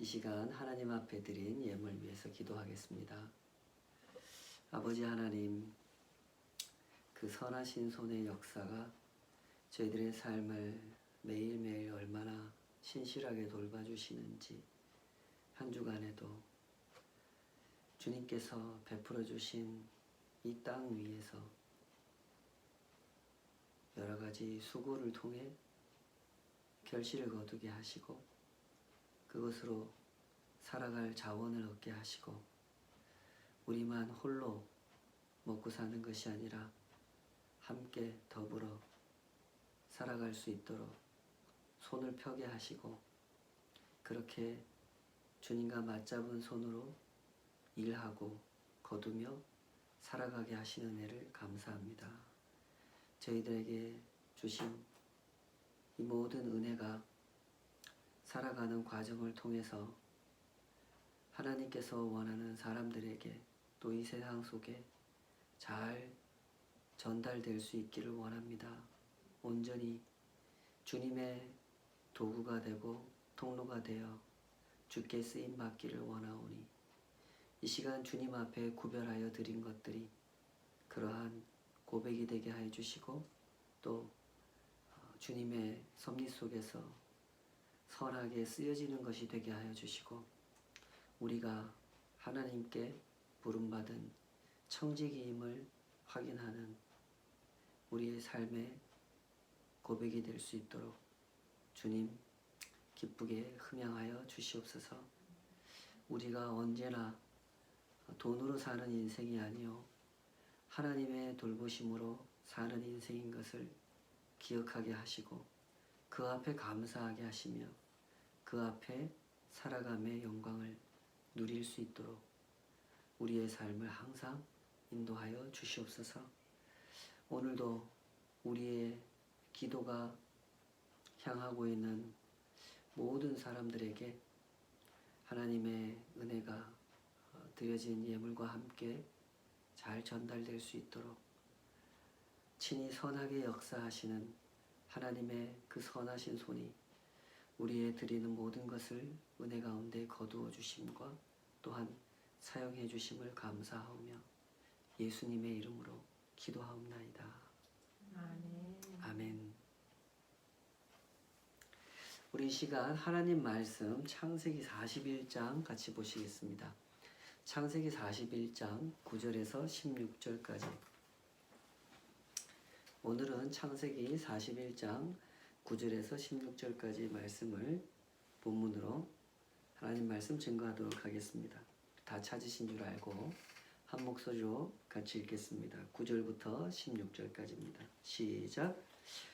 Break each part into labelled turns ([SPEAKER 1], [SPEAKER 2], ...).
[SPEAKER 1] 이 시간 하나님 앞에 드린 예물 위해서 기도하겠습니다. 아버지 하나님, 그 선하신 손의 역사가 저희들의 삶을 매일매일 얼마나 신실하게 돌봐주시는지, 한 주간에도 주님께서 베풀어 주신 이 땅 위에서 여러 가지 수고를 통해 결실을 거두게 하시고 그것으로 살아갈 자원을 얻게 하시고 우리만 홀로 먹고 사는 것이 아니라 함께 더불어 살아갈 수 있도록 손을 펴게 하시고 그렇게 주님과 맞잡은 손으로 일하고 거두며 살아가게 하시는 은혜를 감사합니다. 저희들에게 주신 이 모든 은혜가 살아가는 과정을 통해서 하나님께서 원하는 사람들에게 또 이 세상 속에 잘 전달될 수 있기를 원합니다. 온전히 주님의 도구가 되고 통로가 되어 주께 쓰임 받기를 원하오니 이 시간 주님 앞에 구별하여 드린 것들이 그러한 고백이 되게 해 주시고 또 주님의 섭리 속에서 선하게 쓰여지는 것이 되게 하여 주시고 우리가 하나님께 부름받은 청지기임을 확인하는 우리의 삶의 고백이 될 수 있도록 주님 기쁘게 흠양하여 주시옵소서. 우리가 언제나 돈으로 사는 인생이 아니요 하나님의 돌보심으로 사는 인생인 것을 기억하게 하시고 그 앞에 감사하게 하시며 그 앞에 살아감의 영광을 누릴 수 있도록 우리의 삶을 항상 인도하여 주시옵소서. 오늘도 우리의 기도가 향하고 있는 모든 사람들에게 하나님의 은혜가 드려진 예물과 함께 잘 전달될 수 있도록 친히 선하게 역사하시는 하나님의 그 선하신 손이 우리의 드리는 모든 것을 은혜 가운데 거두어 주심과 또한 사용해 주심을 감사하오며 예수님의 이름으로 기도하옵나이다.
[SPEAKER 2] 아멘.
[SPEAKER 1] 아멘. 우리 시간 하나님 말씀 창세기 41장 같이 보시겠습니다. 창세기 41장 9절에서 16절까지. 오늘은 창세기 41장 9절에서 16절까지 말씀을 본문으로 하나님 말씀 증거하도록 하겠습니다. 다 찾으신 줄 알고 한 목소리로 같이 읽겠습니다. 9절부터 16절까지입니다. 시작.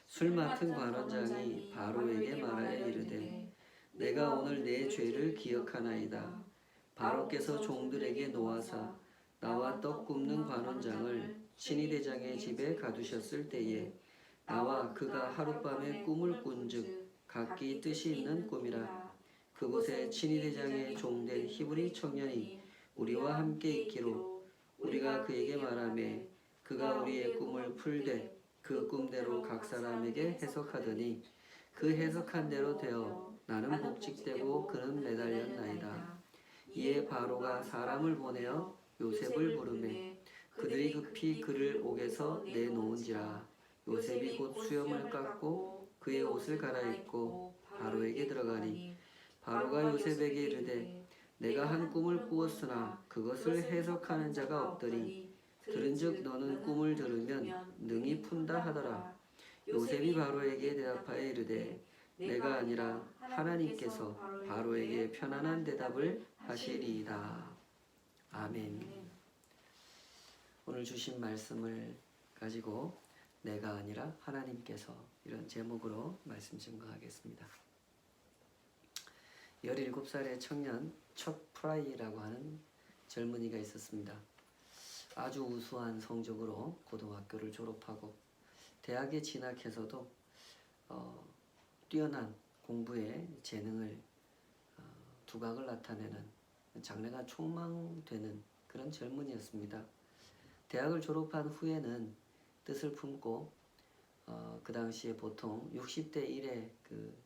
[SPEAKER 1] 술 맡은 관원장이 바로에게 말하여 이르되 내가 오늘 내 죄를 기억하나이다. 바로께서 종들에게 놓아사 나와 떡 굽는 관원장을 친위대장의 집에 가두셨을 때에 나와 그가 하룻밤에 꿈을 꾼즉 각기 뜻이 있는 꿈이라. 그곳에 친위대장의 종된 히브리 청년이 우리와 함께 있기로 우리가 그에게 말하매 그가 우리의 꿈을 풀되 그 꿈대로 각 사람에게 해석하더니 그 해석한 대로 되어 나는 복직되고 그는 매달렸나이다. 이에 바로가 사람을 보내어 요셉을 부르매 그들이 급히 그를 옥에서 내놓은지라. 요셉이 곧 수염을 깎고 그의 옷을 갈아입고 바로에게 들어가니 바로가 요셉에게 이르되 내가 한 꿈을 꾸었으나 그것을 해석하는 자가 없더니 들은즉 너는 꿈을 들으면 능히 푼다 하더라. 요셉이 바로에게 대답하여 이르되 내가 아니라 하나님께서 바로에게 편안한 대답을 하시리이다. 아멘. 오늘 주신 말씀을 가지고 내가 아니라 하나님께서 이런 제목으로 말씀 증거하겠습니다. 17살의 청년 척 프라이라고 하는 젊은이가 있었습니다. 아주 우수한 성적으로 고등학교를 졸업하고 대학에 진학해서도 뛰어난 공부에 재능을 두각을 나타내는 장래가 촉망되는 그런 젊은이였습니다. 대학을 졸업한 후에는 뜻을 품고 그 당시에 보통 60대 1의 그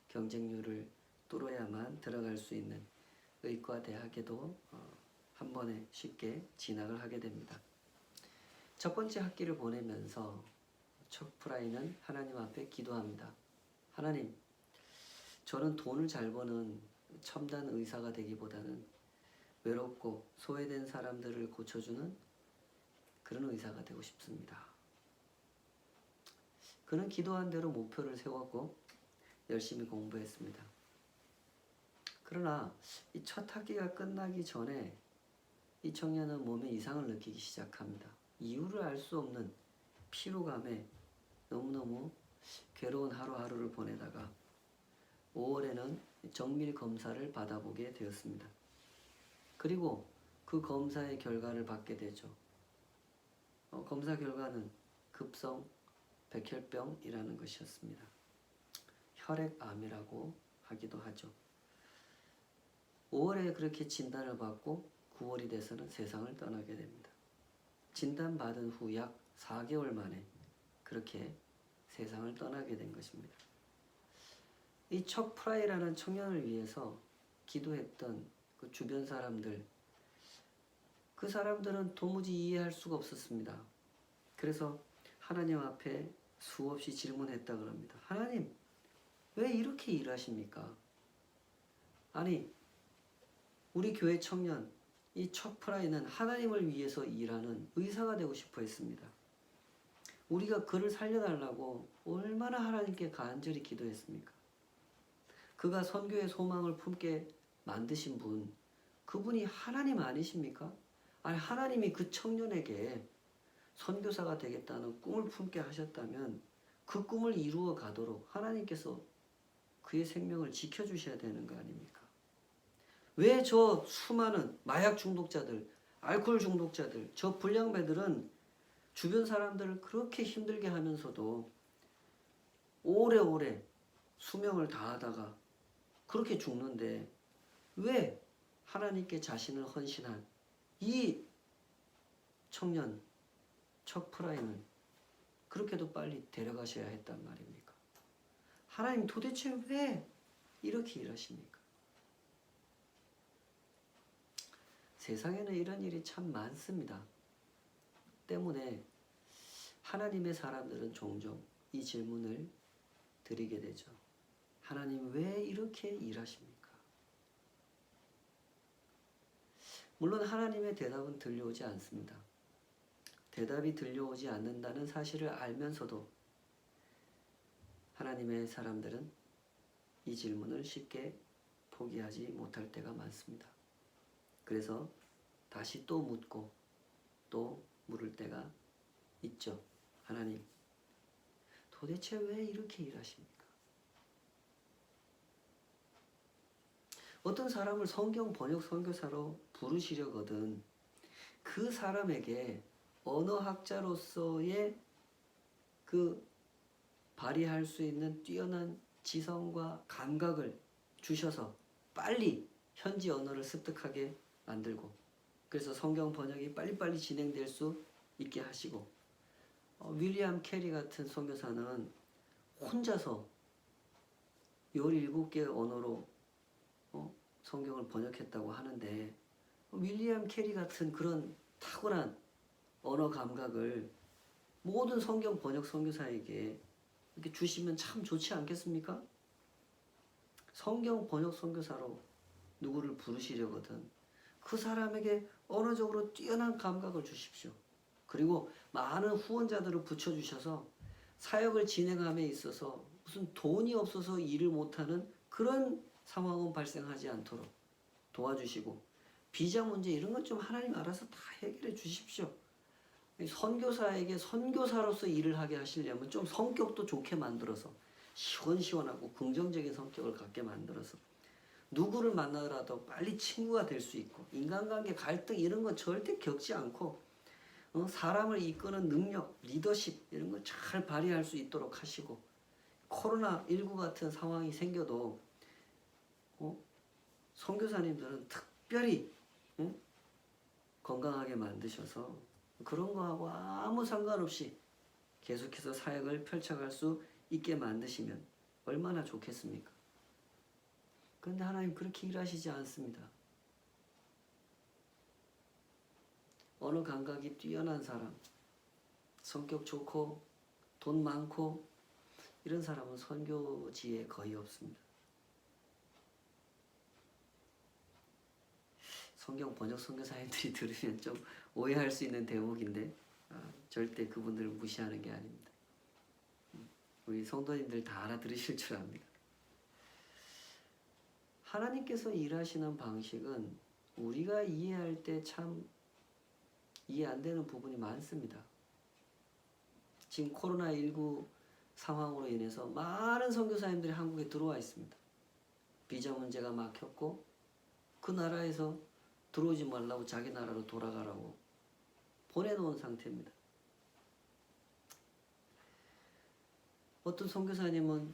[SPEAKER 1] 경쟁률을 뚫어야 받아야만 들어갈 수 있는 의과대학에도 한 번에 쉽게 진학을 하게 됩니다. 첫 번째 학기를 보내면서 척 프라이는 하나님 앞에 기도합니다. 하나님, 저는 돈을 잘 버는 첨단 의사가 되기보다는 외롭고 소외된 사람들을 고쳐주는 그런 의사가 되고 싶습니다. 그는 기도한 대로 목표를 세웠고 열심히 공부했습니다. 그러나 이 첫 학기가 끝나기 전에 이 청년은 몸에 이상을 느끼기 시작합니다. 이유를 알 수 없는 피로감에 너무너무 괴로운 하루하루를 보내다가 5월에는 정밀 검사를 받아보게 되었습니다. 그리고 그 검사의 결과를 받게 되죠. 검사 결과는 급성 백혈병이라는 것이었습니다. 혈액암이라고 하기도 하죠. 5월에 그렇게 진단을 받고 9월이 돼서는 세상을 떠나게 됩니다. 진단받은 후 약 4개월 만에 그렇게 세상을 떠나게 된 것입니다. 이 척 프라이라는 청년을 위해서 기도했던 그 주변 사람들, 그 사람들은 도무지 이해할 수가 없었습니다. 그래서 하나님 앞에 수없이 질문했다 그럽니다. 하나님, 왜 이렇게 일하십니까? 아니, 우리 교회 청년, 이 척 프라이는 하나님을 위해서 일하는 의사가 되고 싶어 했습니다. 우리가 그를 살려달라고 얼마나 하나님께 간절히 기도했습니까? 그가 선교의 소망을 품게 만드신 분, 그분이 하나님 아니십니까? 아니, 하나님이 그 청년에게 선교사가 되겠다는 꿈을 품게 하셨다면 그 꿈을 이루어 가도록 하나님께서 그의 생명을 지켜주셔야 되는 거 아닙니까? 왜 저 수많은 마약 중독자들, 알코올 중독자들, 저 불량배들은 주변 사람들을 그렇게 힘들게 하면서도 오래오래 수명을 다하다가 그렇게 죽는데 왜 하나님께 자신을 헌신한 이 청년 척 프라이는 그렇게도 빨리 데려가셔야 했단 말입니까? 하나님 도대체 왜 이렇게 일하십니까? 세상에는 이런 일이 참 많습니다. 때문에 하나님의 사람들은 종종 이 질문을 드리게 되죠. 하나님 왜 이렇게 일하십니까? 물론 하나님의 대답은 들려오지 않습니다. 대답이 들려오지 않는다는 사실을 알면서도 하나님의 사람들은 이 질문을 쉽게 포기하지 못할 때가 많습니다. 그래서 다시 또 묻고 또 물을 때가 있죠. 하나님, 도대체 왜 이렇게 일하십니까? 어떤 사람을 성경 번역 선교사로 부르시려거든 그 사람에게 언어학자로서의 그 발휘할 수 있는 뛰어난 지성과 감각을 주셔서 빨리 현지 언어를 습득하게 만들고 그래서 성경 번역이 빨리빨리 진행될 수 있게 하시고 윌리엄 캐리 같은 선교사는 혼자서 17개 언어로 성경을 번역했다고 하는데 윌리엄 캐리 같은 그런 탁월한 언어 감각을 모든 성경 번역 선교사에게 이렇게 주시면 참 좋지 않겠습니까? 성경 번역 선교사로 누구를 부르시려거든 그 사람에게 언어적으로 뛰어난 감각을 주십시오. 그리고 많은 후원자들을 붙여주셔서 사역을 진행함에 있어서 무슨 돈이 없어서 일을 못하는 그런 상황은 발생하지 않도록 도와주시고 비자 문제 이런 것 좀 하나님 알아서 다 해결해 주십시오. 선교사에게 선교사로서 일을 하게 하시려면 좀 성격도 좋게 만들어서 시원시원하고 긍정적인 성격을 갖게 만들어서 누구를 만나더라도 빨리 친구가 될 수 있고 인간관계 갈등 이런 거 절대 겪지 않고 사람을 이끄는 능력, 리더십 이런 거 잘 발휘할 수 있도록 하시고 코로나19 같은 상황이 생겨도 선교사님들은 특별히 건강하게 만드셔서 그런 거하고 아무 상관없이 계속해서 사역을 펼쳐갈 수 있게 만드시면 얼마나 좋겠습니까? 그런데 하나님 그렇게 일하시지 않습니다. 언어 감각이 뛰어난 사람, 성격 좋고 돈 많고 이런 사람은 선교지에 거의 없습니다. 성경 번역 선교사님들이 들으면 좀 오해할 수 있는 대목인데 절대 그분들을 무시하는 게 아닙니다. 우리 성도님들 다 알아들으실 줄 압니다. 하나님께서 일하시는 방식은 우리가 이해할 때 참 이해 안 되는 부분이 많습니다. 지금 코로나19 상황으로 인해서 많은 선교사님들이 한국에 들어와 있습니다. 비자 문제가 막혔고 그 나라에서 들어오지 말라고 자기 나라로 돌아가라고 보내놓은 상태입니다. 어떤 선교사님은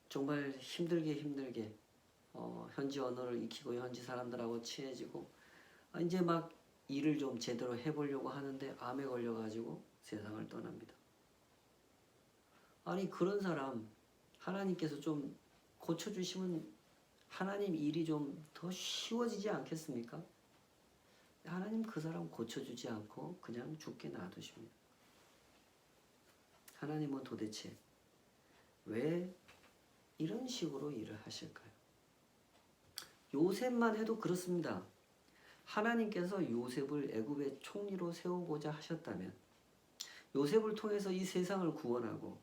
[SPEAKER 1] 정말 힘들게 현지 언어를 익히고 현지 사람들하고 친해지고 이제 막 일을 좀 제대로 해보려고 하는데 암에 걸려가지고 세상을 떠납니다. 아니 그런 사람 하나님께서 좀 고쳐주시면 하나님 일이 좀 더 쉬워지지 않겠습니까? 하나님 그 사람 고쳐주지 않고 그냥 죽게 놔두십니다. 하나님은 도대체 왜 이런 식으로 일을 하실까요? 요셉만 해도 그렇습니다. 하나님께서 요셉을 애굽의 총리로 세우고자 하셨다면 요셉을 통해서 이 세상을 구원하고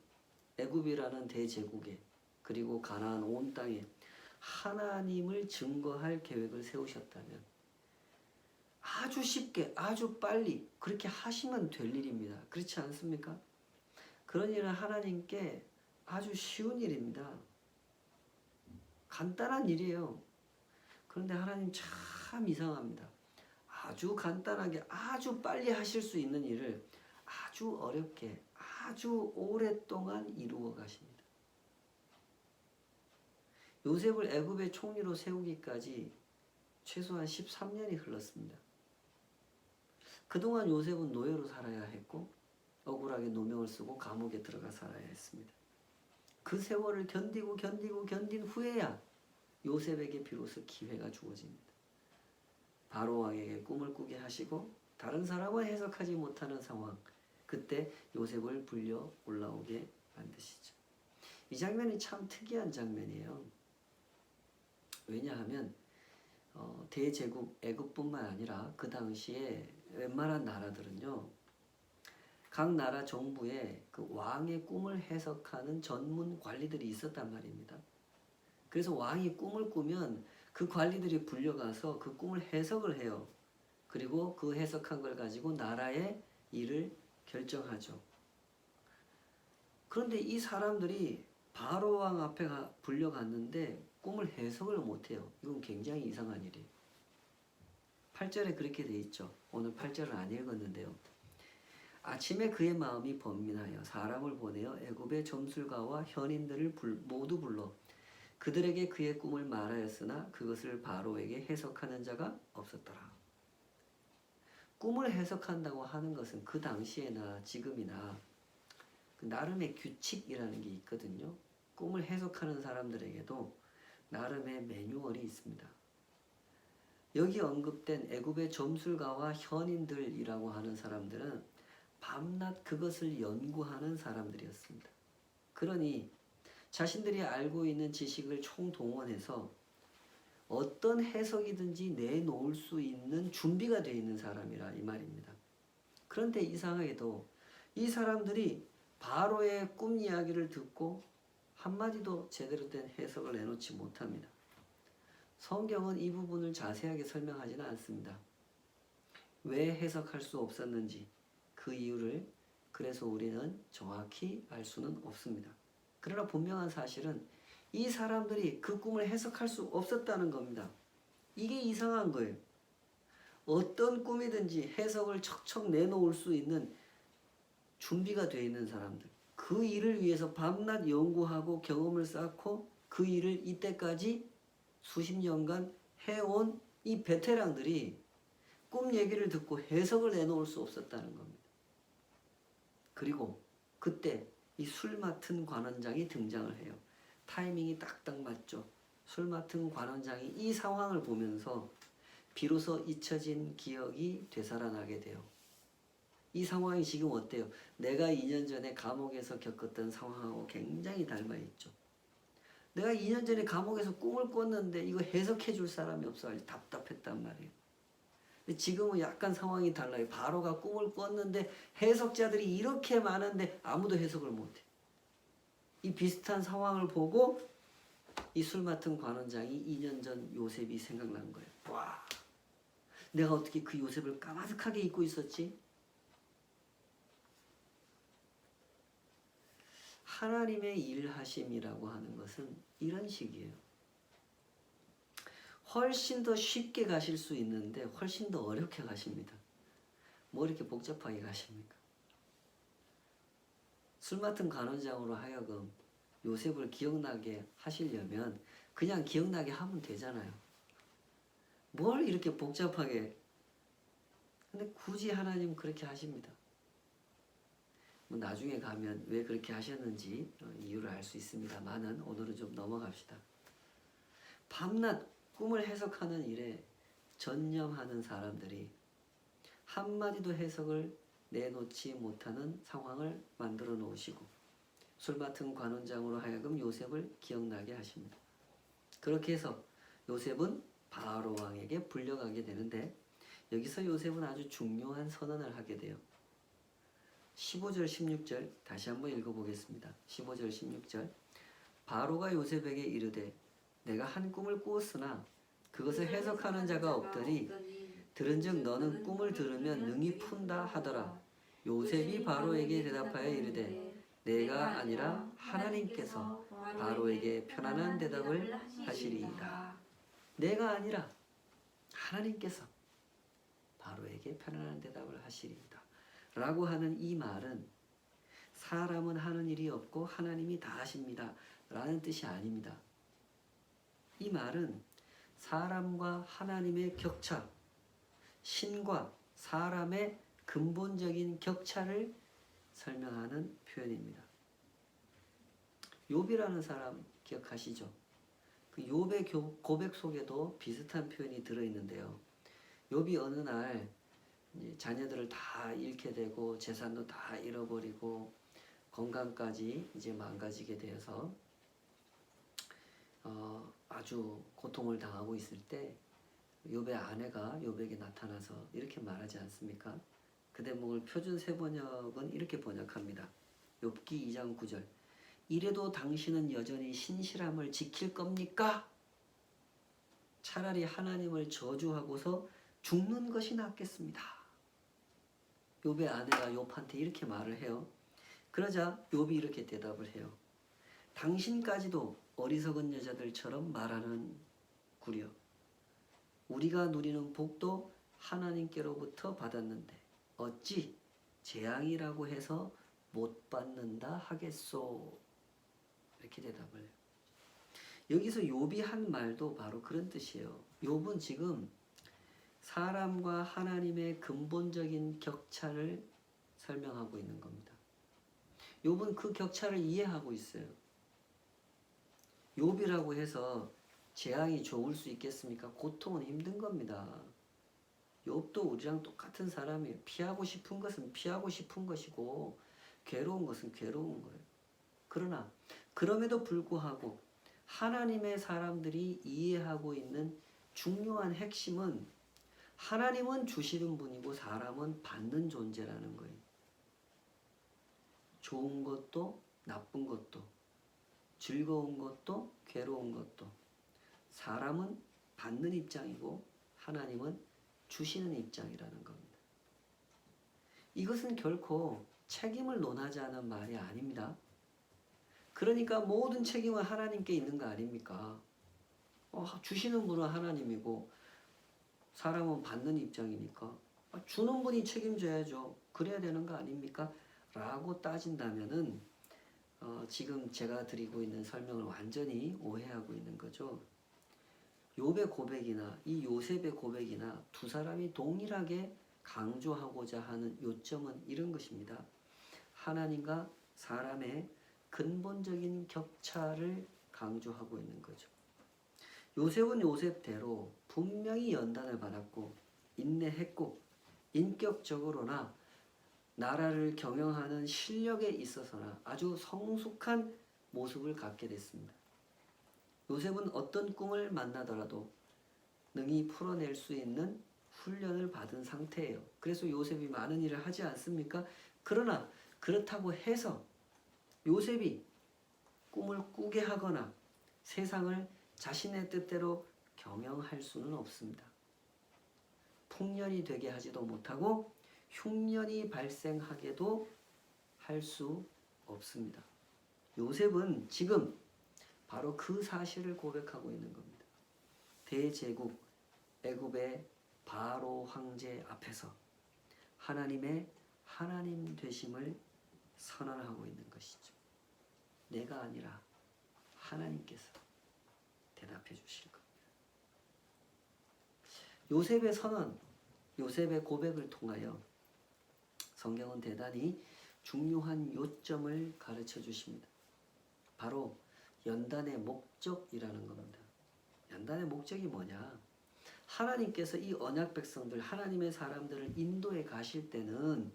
[SPEAKER 1] 애굽이라는 대제국에 그리고 가나안 온 땅에 하나님을 증거할 계획을 세우셨다면 아주 쉽게 아주 빨리 그렇게 하시면 될 일입니다. 그렇지 않습니까? 그런 일은 하나님께 아주 쉬운 일입니다. 간단한 일이에요. 그런데 하나님 참 이상합니다. 아주 간단하게 아주 빨리 하실 수 있는 일을 아주 어렵게 아주 오랫동안 이루어 가십니다. 요셉을 애굽의 총리로 세우기까지 최소한 13년이 흘렀습니다. 그동안 요셉은 노예로 살아야 했고 억울하게 노명을 쓰고 감옥에 들어가 살아야 했습니다. 그 세월을 견딘 후에야 요셉에게 비로소 기회가 주어집니다. 바로 왕에게 꿈을 꾸게 하시고 다른 사람은 해석하지 못하는 상황, 그때 요셉을 불려 올라오게 만드시죠. 이 장면이 참 특이한 장면이에요. 왜냐하면 대제국 애굽뿐만 아니라 그 당시에 웬만한 나라들은요, 각 나라 정부에 그 왕의 꿈을 해석하는 전문 관리들이 있었단 말입니다. 그래서 왕이 꿈을 꾸면 그 관리들이 불려가서 그 꿈을 해석을 해요. 그리고 그 해석한 걸 가지고 나라의 일을 결정하죠. 그런데 이 사람들이 바로 왕 앞에 불려갔는데 꿈을 해석을 못해요. 이건 굉장히 이상한 일이에요. 8절에 그렇게 돼 있죠. 오늘 8절을 안 읽었는데요. 아침에 그의 마음이 번민하여 사람을 보내어 애굽의 점술가와 현인들을 모두 불러 그들에게 그의 꿈을 말하였으나 그것을 바로에게 해석하는 자가 없었더라. 꿈을 해석한다고 하는 것은 그 당시에나 지금이나 그 나름의 규칙이라는 게 있거든요. 꿈을 해석하는 사람들에게도 나름의 매뉴얼이 있습니다. 여기 언급된 애굽의 점술가와 현인들이라고 하는 사람들은 밤낮 그것을 연구하는 사람들이었습니다. 그러니 자신들이 알고 있는 지식을 총동원해서 어떤 해석이든지 내놓을 수 있는 준비가 되어 있는 사람이라 이 말입니다. 그런데 이상하게도 이 사람들이 바로의 꿈 이야기를 듣고 한마디도 제대로 된 해석을 내놓지 못합니다. 성경은 이 부분을 자세하게 설명하지는 않습니다. 왜 해석할 수 없었는지 그 이유를 그래서 우리는 정확히 알 수는 없습니다. 그러나 분명한 사실은 이 사람들이 그 꿈을 해석할 수 없었다는 겁니다. 이게 이상한 거예요. 어떤 꿈이든지 해석을 척척 내놓을 수 있는 준비가 되어 있는 사람들, 그 일을 위해서 밤낮 연구하고 경험을 쌓고 그 일을 이때까지 수십 년간 해온 이 베테랑들이 꿈 얘기를 듣고 해석을 내놓을 수 없었다는 겁니다. 그리고 그때 이 술 맡은 관원장이 등장을 해요. 타이밍이 딱딱 맞죠. 술 맡은 관원장이 이 상황을 보면서 비로소 잊혀진 기억이 되살아나게 돼요. 이 상황이 지금 어때요? 내가 2년 전에 감옥에서 겪었던 상황하고 굉장히 닮아있죠. 내가 2년 전에 감옥에서 꿈을 꿨는데 이거 해석해 줄 사람이 없어 아주 답답했단 말이에요. 근데 지금은 약간 상황이 달라요. 바로가 꿈을 꿨는데 해석자들이 이렇게 많은데 아무도 해석을 못해. 이 비슷한 상황을 보고 이 술 맡은 관원장이 2년 전 요셉이 생각난 거예요. 와, 내가 어떻게 그 요셉을 까마득하게 잊고 있었지? 하나님의 일하심이라고 하는 것은 이런 식이에요. 훨씬 더 쉽게 가실 수 있는데 훨씬 더 어렵게 가십니다. 뭐 이렇게 복잡하게 가십니까? 술 맡은 간원장으로 하여금 요셉을 기억나게 하시려면 그냥 기억나게 하면 되잖아요. 뭘 이렇게 복잡하게. 근데 굳이 하나님 그렇게 하십니다. 뭐 나중에 가면 왜 그렇게 하셨는지 이유를 알 수 있습니다만은 오늘은 좀 넘어갑시다. 밤낮 꿈을 해석하는 일에 전념하는 사람들이 한마디도 해석을 내놓지 못하는 상황을 만들어 놓으시고 술 맡은 관원장으로 하여금 요셉을 기억나게 하십니다. 그렇게 해서 요셉은 바로 왕에게 불려가게 되는데 여기서 요셉은 아주 중요한 선언을 하게 돼요. 15절 16절 다시 한번 읽어보겠습니다. 15절 16절 바로가 요셉에게 이르되 내가 한 꿈을 꾸었으나 그것을 해석하는 자가 없더니 들은즉 너는 꿈을 들으면 능히 푼다 하더라. 요셉이 바로에게 대답하여 이르되 내가 아니라 하나님께서 바로에게 편안한 대답을 하시리이다. 내가 아니라 하나님께서 바로에게 편안한 대답을 하시리이다. 라고 하는 이 말은 사람은 하는 일이 없고 하나님이 다 하십니다. 라는 뜻이 아닙니다. 이 말은 사람과 하나님의 격차, 신과 사람의 근본적인 격차를 설명하는 표현입니다. 욥이라는 사람 기억하시죠? 그 욥의 고백 속에도 비슷한 표현이 들어있는데요. 욥이 어느 날 자녀들을 다 잃게 되고 재산도 다 잃어버리고 건강까지 이제 망가지게 되어서 아주 고통을 당하고 있을 때 욥의 아내가 욥에게 나타나서 이렇게 말하지 않습니까? 그 대목을 표준 세번역은 이렇게 번역합니다. 욥기 2장 9절 이래도 당신은 여전히 신실함을 지킬 겁니까? 차라리 하나님을 저주하고서 죽는 것이 낫겠습니다. 욥의 아내가 욥한테 이렇게 말을 해요. 그러자 욥이 이렇게 대답을 해요. 당신까지도 어리석은 여자들처럼 말하는 구려. 우리가 누리는 복도 하나님께로부터 받았는데 어찌 재앙이라고 해서 못 받는다 하겠소. 이렇게 대답을 해요. 여기서 욥이 한 말도 바로 그런 뜻이에요. 욥은 지금 사람과 하나님의 근본적인 격차를 설명하고 있는 겁니다. 욥은 그 격차를 이해하고 있어요. 욥이라고 해서 재앙이 좋을 수 있겠습니까? 고통은 힘든 겁니다. 욥도 우리랑 똑같은 사람이에요. 피하고 싶은 것은 피하고 싶은 것이고 괴로운 것은 괴로운 거예요. 그러나 그럼에도 불구하고 하나님의 사람들이 이해하고 있는 중요한 핵심은 하나님은 주시는 분이고 사람은 받는 존재라는 거예요. 좋은 것도 나쁜 것도 즐거운 것도 괴로운 것도 사람은 받는 입장이고 하나님은 주시는 입장이라는 겁니다. 이것은 결코 책임을 논하자는 말이 아닙니다. 그러니까 모든 책임은 하나님께 있는 거 아닙니까? 주시는 분은 하나님이고 사람은 받는 입장이니까 주는 분이 책임져야죠. 그래야 되는 거 아닙니까? 라고 따진다면은 지금 제가 드리고 있는 설명을 완전히 오해하고 있는 거죠. 욥의 고백이나 이 요셉의 고백이나 두 사람이 동일하게 강조하고자 하는 요점은 이런 것입니다. 하나님과 사람의 근본적인 격차를 강조하고 있는 거죠. 요셉은 요셉대로 분명히 연단을 받았고 인내했고 인격적으로나 나라를 경영하는 실력에 있어서나 아주 성숙한 모습을 갖게 됐습니다. 요셉은 어떤 꿈을 만나더라도 능히 풀어낼 수 있는 훈련을 받은 상태예요. 그래서 요셉이 많은 일을 하지 않습니까? 그러나 그렇다고 해서 요셉이 꿈을 꾸게 하거나 세상을 자신의 뜻대로 경영할 수는 없습니다. 풍년이 되게 하지도 못하고 흉년이 발생하게도 할 수 없습니다. 요셉은 지금 바로 그 사실을 고백하고 있는 겁니다. 대제국 애굽의 바로 황제 앞에서 하나님의 하나님 되심을 선언하고 있는 것이죠. 내가 아니라 하나님께서 대답해 주실 겁니다. 요셉의 선언, 요셉의 고백을 통하여 성경은 대단히 중요한 요점을 가르쳐 주십니다. 바로 연단의 목적이라는 겁니다. 연단의 목적이 뭐냐? 하나님께서 이 언약 백성들, 하나님의 사람들을 인도해 가실 때는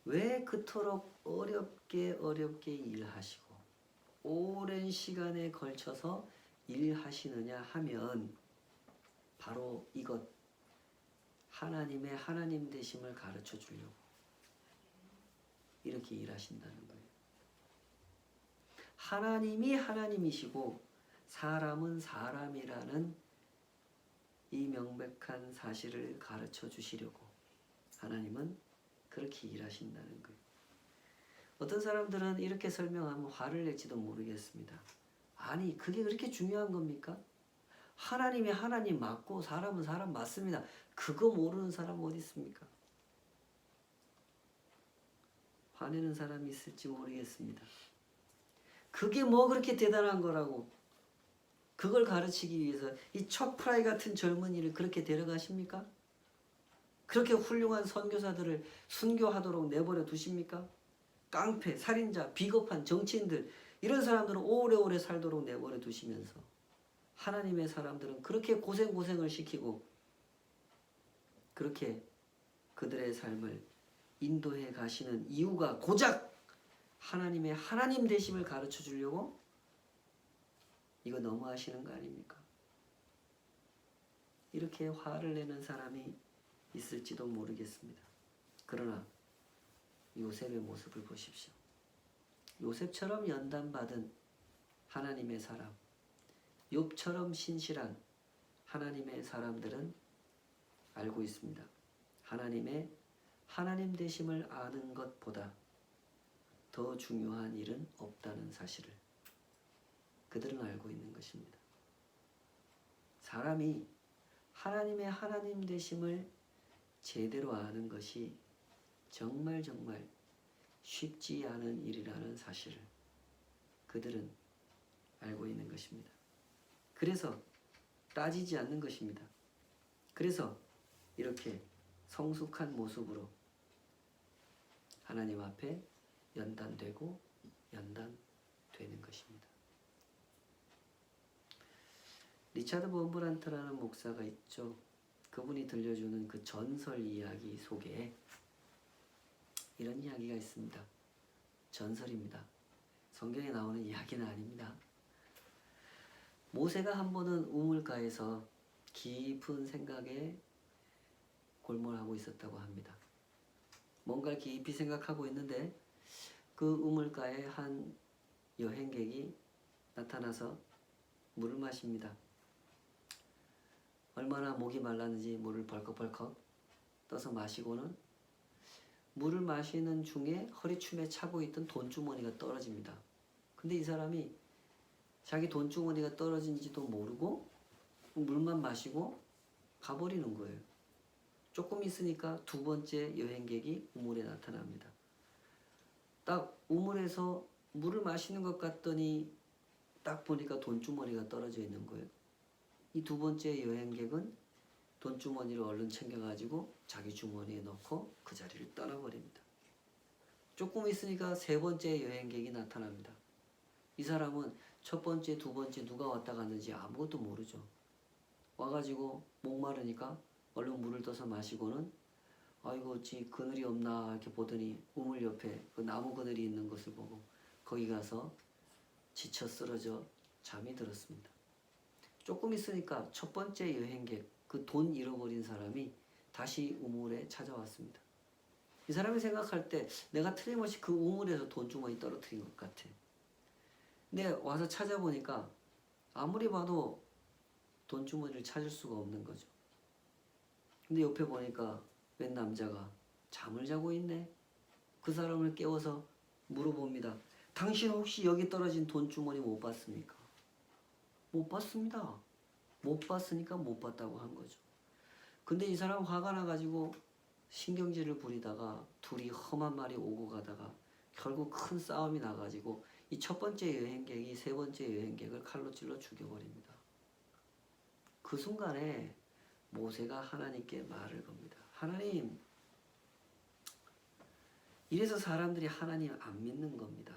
[SPEAKER 1] 왜 그토록 어렵게 일하시고 오랜 시간에 걸쳐서 일하시느냐 하면 바로 이것, 하나님의 하나님 되심을 가르쳐 주려고 이렇게 일하신다는 거예요. 하나님이 하나님이시고 사람은 사람이라는 이 명백한 사실을 가르쳐 주시려고 하나님은 그렇게 일하신다는 거예요. 어떤 사람들은 이렇게 설명하면 화를 낼지도 모르겠습니다. 아니, 그게 그렇게 중요한 겁니까? 하나님이 하나님 맞고 사람은 사람 맞습니다. 그거 모르는 사람 어디 있습니까? 화내는 사람이 있을지 모르겠습니다. 그게 뭐 그렇게 대단한 거라고 그걸 가르치기 위해서 이 척프라이 같은 젊은이를 그렇게 데려가십니까? 그렇게 훌륭한 선교사들을 순교하도록 내버려 두십니까? 깡패, 살인자, 비겁한 정치인들 이런 사람들은 오래오래 살도록 내버려 두시면서 하나님의 사람들은 그렇게 고생을 시키고 그렇게 그들의 삶을 인도해 가시는 이유가 고작 하나님의 하나님 되심을 가르쳐 주려고 이거 너무하시는 거 아닙니까? 이렇게 화를 내는 사람이 있을지도 모르겠습니다. 그러나 요셉의 모습을 보십시오. 요셉처럼 연단받은 하나님의 사람, 욥처럼 신실한 하나님의 사람들은 알고 있습니다. 하나님의 하나님 되심을 아는 것보다 더 중요한 일은 없다는 사실을 그들은 알고 있는 것입니다. 사람이 하나님의 하나님 되심을 제대로 아는 것이 정말 쉽지 않은 일이라는 사실을 그들은 알고 있는 것입니다. 그래서 따지지 않는 것입니다. 그래서 이렇게 성숙한 모습으로 하나님 앞에 연단되고 연단되는 것입니다. 리차드 범브란트라는 목사가 있죠. 그분이 들려주는 그 전설 이야기 속에 이런 이야기가 있습니다. 전설입니다. 성경에 나오는 이야기는 아닙니다. 모세가 한 번은 우물가에서 깊은 생각에 골몰하고 있었다고 합니다. 뭔가를 깊이 생각하고 있는데 그 우물가에 한 여행객이 나타나서 물을 마십니다. 얼마나 목이 말랐는지 물을 벌컥벌컥 떠서 마시고는 물을 마시는 중에 허리춤에 차고 있던 돈주머니가 떨어집니다. 근데 이 사람이 자기 돈주머니가 떨어진지도 모르고 물만 마시고 가버리는 거예요. 조금 있으니까 두 번째 여행객이 우물에 나타납니다. 딱 우물에서 물을 마시는 것 같더니 딱 보니까 돈주머니가 떨어져 있는 거예요. 이 두 번째 여행객은 돈주머니를 얼른 챙겨가지고 자기 주머니에 넣고 그 자리를 떠나버립니다. 조금 있으니까 세 번째 여행객이 나타납니다. 이 사람은 첫 번째, 두 번째 누가 왔다 갔는지 아무것도 모르죠. 와가지고 목마르니까 얼른 물을 떠서 마시고는 아이고 어찌 그늘이 없나 이렇게 보더니 우물 옆에 그 나무 그늘이 있는 것을 보고 거기 가서 지쳐 쓰러져 잠이 들었습니다. 조금 있으니까 첫 번째 여행객, 그 돈 잃어버린 사람이 다시 우물에 찾아왔습니다. 이 사람이 생각할 때 내가 틀림없이 그 우물에서 돈 주머니 떨어뜨린 것 같아. 근데 와서 찾아보니까 아무리 봐도 돈 주머니를 찾을 수가 없는 거죠. 근데 옆에 보니까 웬 남자가 잠을 자고 있네. 그 사람을 깨워서 물어봅니다. 당신 혹시 여기 떨어진 돈 주머니 못 봤습니까? 못 봤습니다. 못 봤으니까 못 봤다고 한 거죠. 근데 이 사람 화가 나가지고 신경질을 부리다가 둘이 험한 말이 오고 가다가 결국 큰 싸움이 나가지고 이 첫 번째 여행객이 세 번째 여행객을 칼로 찔러 죽여버립니다. 그 순간에 모세가 하나님께 말을 겁니다. 하나님, 이래서 사람들이 하나님 안 믿는 겁니다.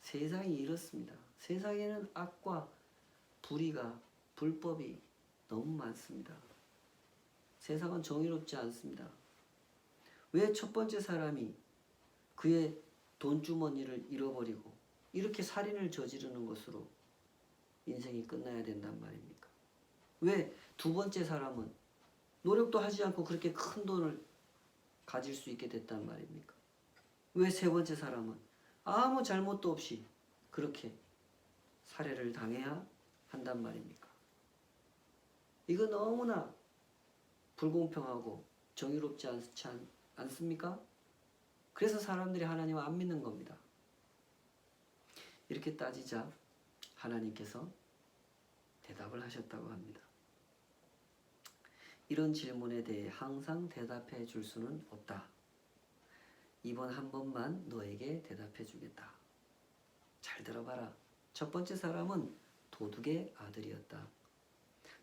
[SPEAKER 1] 세상이 이렇습니다. 세상에는 악과 불의가, 불법이 너무 많습니다. 세상은 정의롭지 않습니다. 왜 첫 번째 사람이 그의 돈주머니를 잃어버리고 이렇게 살인을 저지르는 것으로 인생이 끝나야 된단 말입니까? 왜 두 번째 사람은 노력도 하지 않고 그렇게 큰 돈을 가질 수 있게 됐단 말입니까? 왜 세 번째 사람은 아무 잘못도 없이 그렇게 살해를 당해야 한단 말입니까? 이거 너무나 불공평하고 정의롭지 않습니까? 그래서 사람들이 하나님을 안 믿는 겁니다. 이렇게 따지자 하나님께서 대답을 하셨다고 합니다. 이런 질문에 대해 항상 대답해 줄 수는 없다. 이번 한 번만 너에게 대답해 주겠다. 잘 들어봐라. 첫 번째 사람은 도둑의 아들이었다.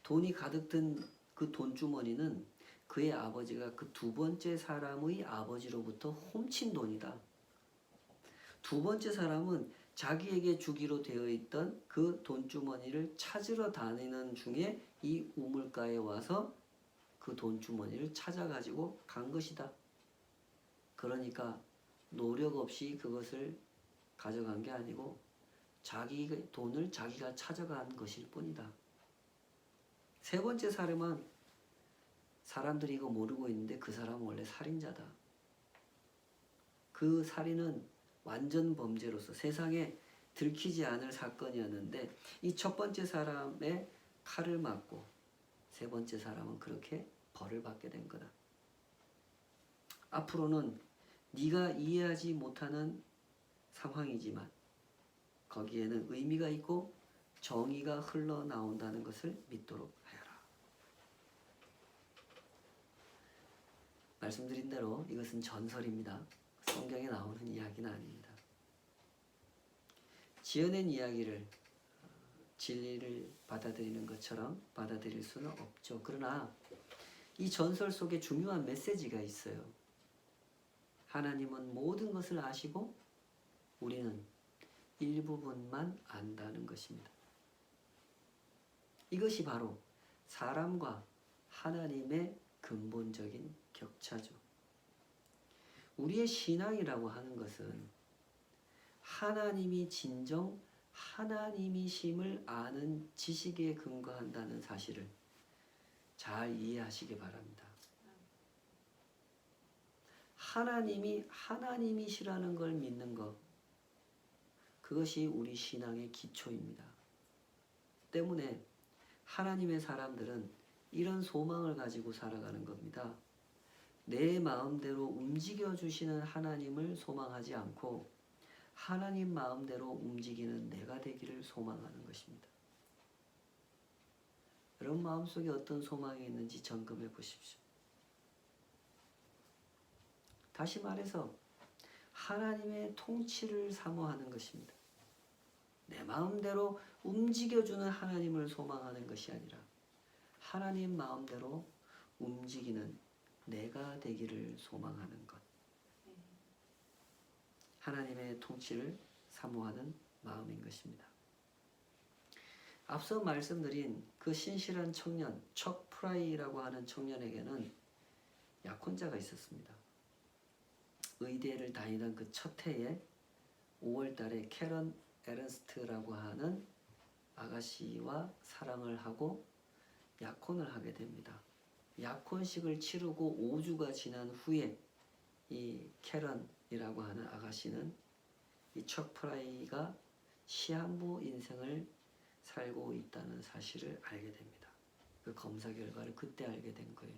[SPEAKER 1] 돈이 가득 든 그 돈주머니는 그의 아버지가 그 두 번째 사람의 아버지로부터 훔친 돈이다. 두 번째 사람은 자기에게 주기로 되어 있던 그 돈주머니를 찾으러 다니는 중에 이 우물가에 와서 그 돈주머니를 찾아가지고 간 것이다. 그러니까 노력 없이 그것을 가져간 게 아니고 자기 돈을 자기가 찾아간 것일 뿐이다. 세 번째 사람은 사람들이 이거 모르고 있는데 그 사람은 원래 살인자다. 그 살인은 완전 범죄로서 세상에 들키지 않을 사건이었는데 이 첫 번째 사람의 칼을 맞고 세 번째 사람은 그렇게 벌을 받게 된 거다. 앞으로는 네가 이해하지 못하는 상황이지만 거기에는 의미가 있고 정의가 흘러나온다는 것을 믿도록 하여라. 말씀드린 대로 이것은 전설입니다. 성경에 나오는 이야기는 아닙니다. 지어낸 이야기를 진리를 받아들이는 것처럼 받아들일 수는 없죠. 그러나 이 전설 속에 중요한 메시지가 있어요. 하나님은 모든 것을 아시고 우리는 일부분만 안다는 것입니다. 이것이 바로 사람과 하나님의 근본적인 격차죠. 우리의 신앙이라고 하는 것은 하나님이 진정 하나님이심을 아는 지식에 근거한다는 사실을 잘 이해하시기 바랍니다. 하나님이 하나님이시라는 걸 믿는 것, 그것이 우리 신앙의 기초입니다. 때문에 하나님의 사람들은 이런 소망을 가지고 살아가는 겁니다. 내 마음대로 움직여주시는 하나님을 소망하지 않고 하나님 마음대로 움직이는 내가 되기를 소망하는 것입니다. 여러분 마음속에 어떤 소망이 있는지 점검해 보십시오. 다시 말해서 하나님의 통치를 사모하는 것입니다. 내 마음대로 움직여주는 하나님을 소망하는 것이 아니라 하나님 마음대로 움직이는 내가 되기를 소망하는 것. 하나님의 통치를 사모하는 마음인 것입니다. 앞서 말씀드린 그 신실한 청년 척 프라이라고 하는 청년에게는 약혼자가 있었습니다. 의대를 다니던 그 첫 해에 5월 달에 캐런 에른스트라고 하는 아가씨와 사랑을 하고 약혼을 하게 됩니다. 약혼식을 치르고 5주가 지난 후에 이 캐런이라고 하는 아가씨는 이 척 프라이가 시한부 인생을 살고 있다는 사실을 알게 됩니다. 그 검사 결과를 그때 알게 된 거예요.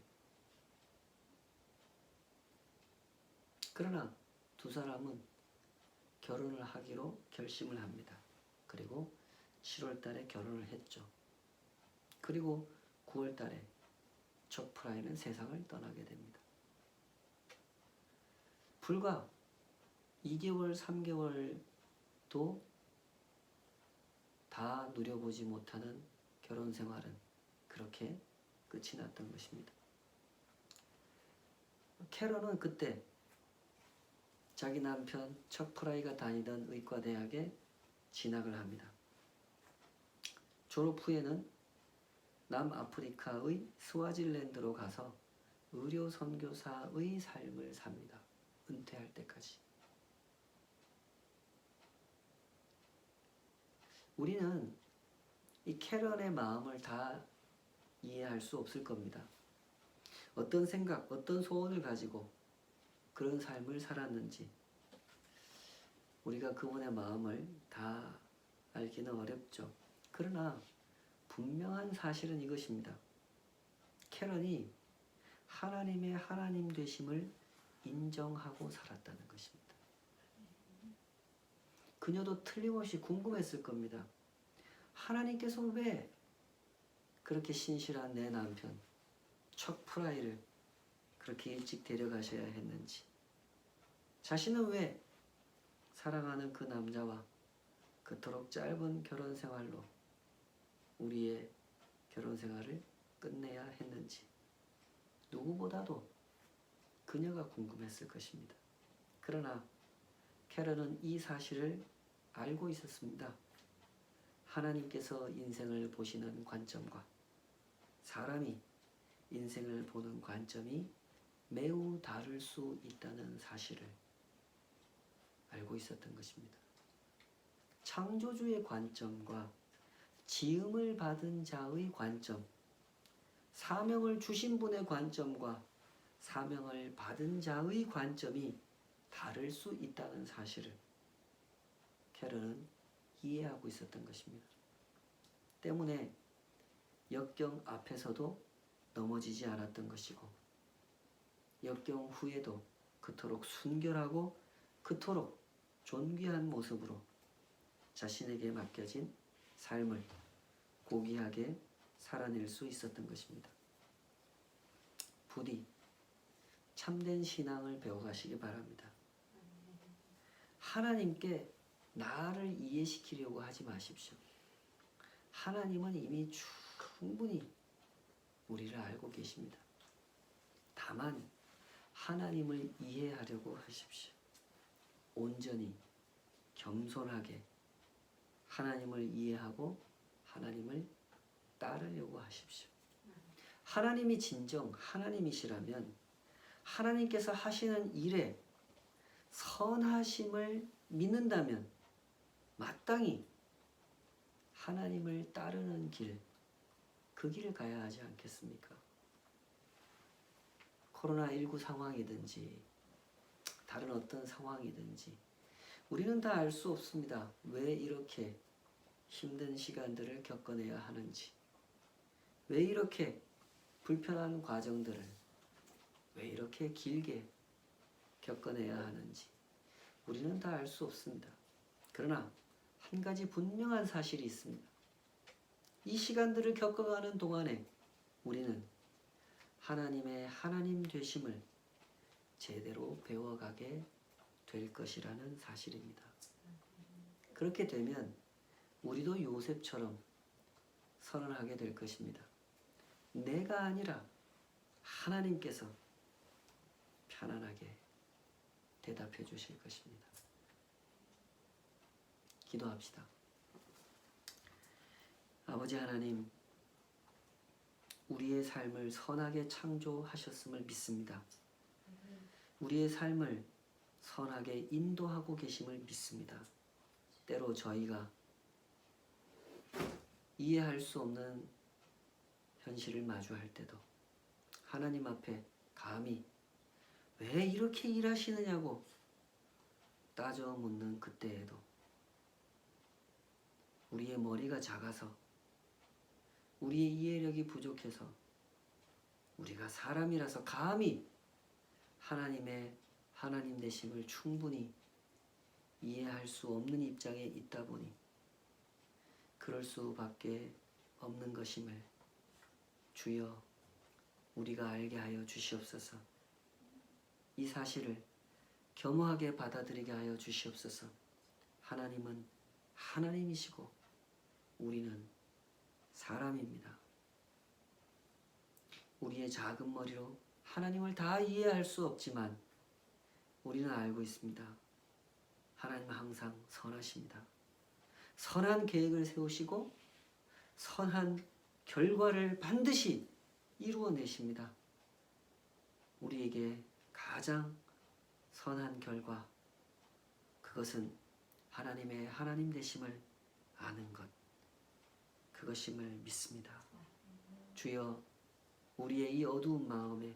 [SPEAKER 1] 그러나 두 사람은 결혼을 하기로 결심을 합니다. 그리고 7월 달에 결혼을 했죠. 그리고 9월 달에 척 프라이는 세상을 떠나게 됩니다. 불과 2개월, 3개월도 다 누려보지 못하는 결혼 생활은 그렇게 끝이 났던 것입니다. 캐런은 그때 자기 남편 척 프라이가 다니던 의과대학에 진학을 합니다. 졸업 후에는 남아프리카의 스와질랜드로 가서 의료 선교사의 삶을 삽니다. 은퇴할 때까지. 우리는 이 캐런의 마음을 다 이해할 수 없을 겁니다. 어떤 생각, 어떤 소원을 가지고 그런 삶을 살았는지 우리가 그분의 마음을 다 알기는 어렵죠. 그러나 분명한 사실은 이것입니다. 캐런이 하나님의 하나님 되심을 인정하고 살았다는 것입니다. 그녀도 틀림없이 궁금했을 겁니다. 하나님께서 왜 그렇게 신실한 내 남편 척 프라이를 그렇게 일찍 데려가셔야 했는지, 자신은 왜 사랑하는 그 남자와 그토록 짧은 결혼 생활로 우리의 결혼 생활을 끝내야 했는지 누구보다도 그녀가 궁금했을 것입니다. 그러나 캐런은 이 사실을 알고 있었습니다. 하나님께서 인생을 보시는 관점과 사람이 인생을 보는 관점이 매우 다를 수 있다는 사실을 알고 있었던 것입니다. 창조주의 관점과 지음을 받은 자의 관점, 사명을 주신 분의 관점과 사명을 받은 자의 관점이 다를 수 있다는 사실을 캐런은 이해하고 있었던 것입니다. 때문에 역경 앞에서도 넘어지지 않았던 것이고 역경 후에도 그토록 순결하고 그토록 존귀한 모습으로 자신에게 맡겨진 삶을 고귀하게 살아낼 수 있었던 것입니다. 부디 참된 신앙을 배워가시기 바랍니다. 하나님께 나를 이해시키려고 하지 마십시오. 하나님은 이미 충분히 우리를 알고 계십니다. 다만 하나님을 이해하려고 하십시오. 온전히 겸손하게 하나님을 이해하고 하나님을 따르려고 하십시오. 하나님이 진정 하나님이시라면 하나님께서 하시는 일에 선하심을 믿는다면 마땅히 하나님을 따르는 길, 그 길을 가야 하지 않겠습니까? 코로나19 상황이든지 다른 어떤 상황이든지 우리는 다 알 수 없습니다. 왜 이렇게 힘든 시간들을 겪어내야 하는지, 왜 이렇게 불편한 과정들을 왜 이렇게 길게 겪어내야 하는지 우리는 다 알 수 없습니다. 그러나 한 가지 분명한 사실이 있습니다. 이 시간들을 겪어가는 동안에 우리는 하나님의 하나님 되심을 제대로 배워가게 될 것이라는 사실입니다. 그렇게 되면 우리도 요셉처럼 선언하게 될 것입니다. 내가 아니라 하나님께서 편안하게 대답해 주실 것입니다. 기도합시다. 아버지 하나님, 우리의 삶을 선하게 창조하셨음을 믿습니다. 우리의 삶을 선하게 인도하고 계심을 믿습니다. 때로 저희가 이해할 수 없는 현실을 마주할 때도 하나님 앞에 감히 왜 이렇게 일하시느냐고 따져 묻는 그때에도 우리의 머리가 작아서 우리의 이해력이 부족해서 우리가 사람이라서 감히 하나님의 하나님 되심을 충분히 이해할 수 없는 입장에 있다 보니 그럴 수밖에 없는 것임을 주여 우리가 알게 하여 주시옵소서. 이 사실을 겸허하게 받아들이게 하여 주시옵소서. 하나님은 하나님이시고 우리는 사람입니다. 우리의 작은 머리로 하나님을 다 이해할 수 없지만 우리는 알고 있습니다. 하나님은 항상 선하십니다. 선한 계획을 세우시고 선한 결과를 반드시 이루어내십니다. 우리에게 가장 선한 결과, 그것은 하나님의 하나님 되심을 아는 것, 그것임을 믿습니다. 주여, 우리의 이 어두운 마음에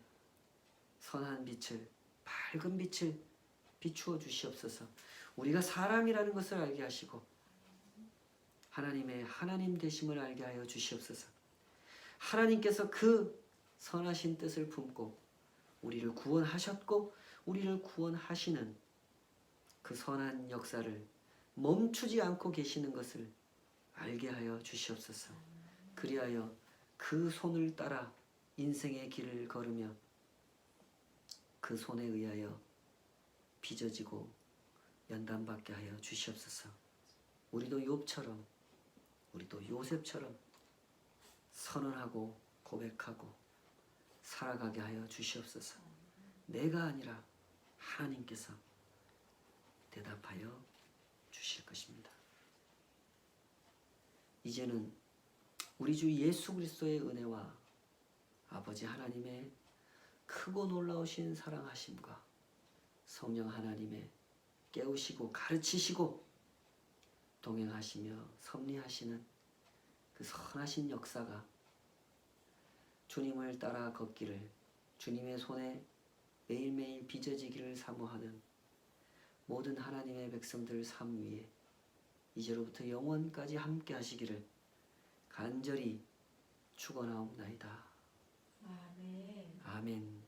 [SPEAKER 1] 선한 빛을, 밝은 빛을 비추어 주시옵소서. 우리가 사람이라는 것을 알게 하시고 하나님의 하나님 되심을 알게 하여 주시옵소서. 하나님께서 그 선하신 뜻을 품고 우리를 구원하셨고 우리를 구원하시는 그 선한 역사를 멈추지 않고 계시는 것을 알게 하여 주시옵소서. 그리하여 그 손을 따라 인생의 길을 걸으며 그 손에 의하여 빚어지고 연단받게 하여 주시옵소서. 우리도 욥처럼, 우리도 요셉처럼 선언하고 고백하고 살아가게 하여 주시옵소서. 내가 아니라 하나님께서 대답하여 주실 것입니다. 이제는 우리 주 예수 그리스도의 은혜와 아버지 하나님의 크고 놀라우신 사랑하심과 성령 하나님의 깨우시고 가르치시고 동행하시며 섭리하시는 그 선하신 역사가 주님을 따라 걷기를, 주님의 손에 매일매일 빚어지기를 사모하는 모든 하나님의 백성들 삶 위에 이제로부터 영원까지 함께 하시기를 간절히 축원하옵나이다.
[SPEAKER 2] 아멘.
[SPEAKER 1] 아멘.